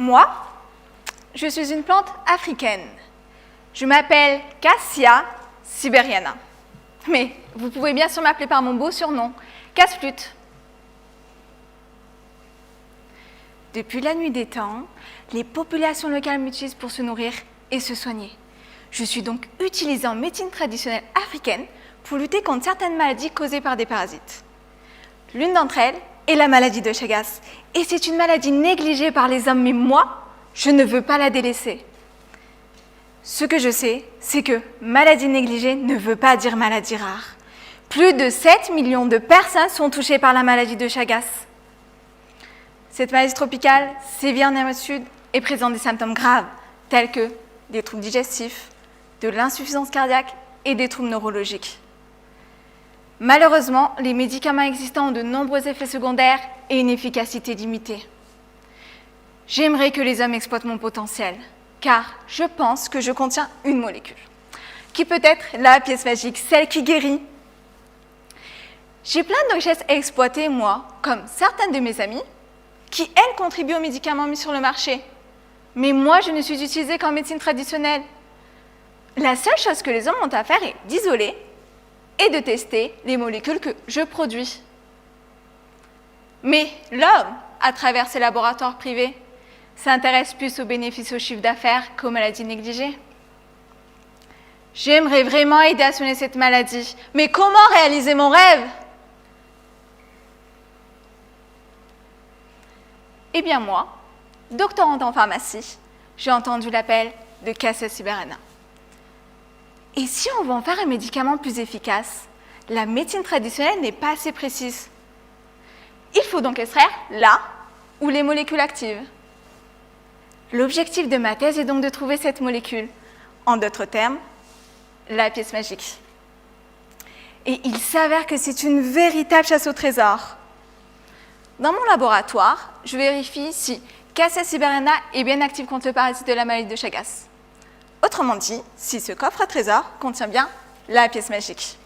Moi, je suis une plante africaine. Je m'appelle Cassia siberiana. Mais vous pouvez bien sûr m'appeler par mon beau surnom, Casse-Flûte. Depuis la nuit des temps, les populations locales m'utilisent pour se nourrir et se soigner. Je suis donc utilisée en médecine traditionnelle africaine pour lutter contre certaines maladies causées par des parasites. L'une d'entre elles est la maladie de Chagas. Et c'est une maladie négligée par les hommes, mais moi, je ne veux pas la délaisser. Ce que je sais, c'est que maladie négligée ne veut pas dire maladie rare. Plus de 7 millions de personnes sont touchées par la maladie de Chagas. Cette maladie tropicale sévit en Amérique du Sud et présente des symptômes graves, tels que des troubles digestifs, de l'insuffisance cardiaque et des troubles neurologiques. Malheureusement, les médicaments existants ont de nombreux effets secondaires et une efficacité limitée. J'aimerais que les hommes exploitent mon potentiel, car je pense que je contiens une molécule, qui peut être la pièce magique, celle qui guérit. J'ai plein de richesses à exploiter, moi, comme certaines de mes amies, qui, elles, contribuent aux médicaments mis sur le marché. Mais moi, je ne suis utilisée qu'en médecine traditionnelle. La seule chose que les hommes ont à faire est d'isoler et de tester les molécules que je produis. Mais l'homme, à travers ses laboratoires privés, s'intéresse plus aux bénéfices au chiffre d'affaires qu'aux maladies négligées. J'aimerais vraiment aider à soigner cette maladie, mais comment réaliser mon rêve? Eh bien moi, doctorante en pharmacie, j'ai entendu l'appel de Cassia siberiana. Et si on veut en faire un médicament plus efficace, la médecine traditionnelle n'est pas assez précise. Il faut donc extraire la ou les molécules actives. L'objectif de ma thèse est donc de trouver cette molécule, en d'autres termes, la pièce magique. Et il s'avère que c'est une véritable chasse au trésor. Dans mon laboratoire, je vérifie si Cassia siberiana est bien active contre le parasite de la maladie de Chagas. Autrement dit, si ce coffre à trésor contient bien la pièce magique.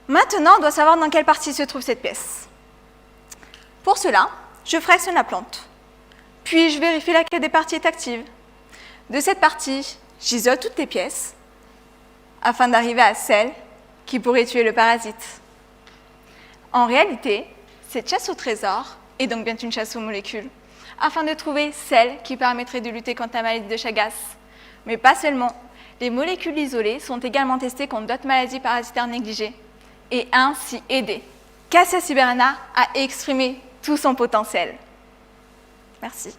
Maintenant, on doit savoir dans quelle partie se trouve cette pièce. Pour cela, je fractionne la plante. Puis, je vérifie laquelle des parties est active. De cette partie, j'isole toutes les pièces afin d'arriver à celle qui pourrait tuer le parasite. En réalité, cette chasse au trésor est donc bien une chasse aux molécules, afin de trouver celle qui permettrait de lutter contre la maladie de Chagas. Mais pas seulement. Les molécules isolées sont également testées contre d'autres maladies parasitaires négligées et ainsi aider Cassia siberiana à exprimer tout son potentiel. Merci.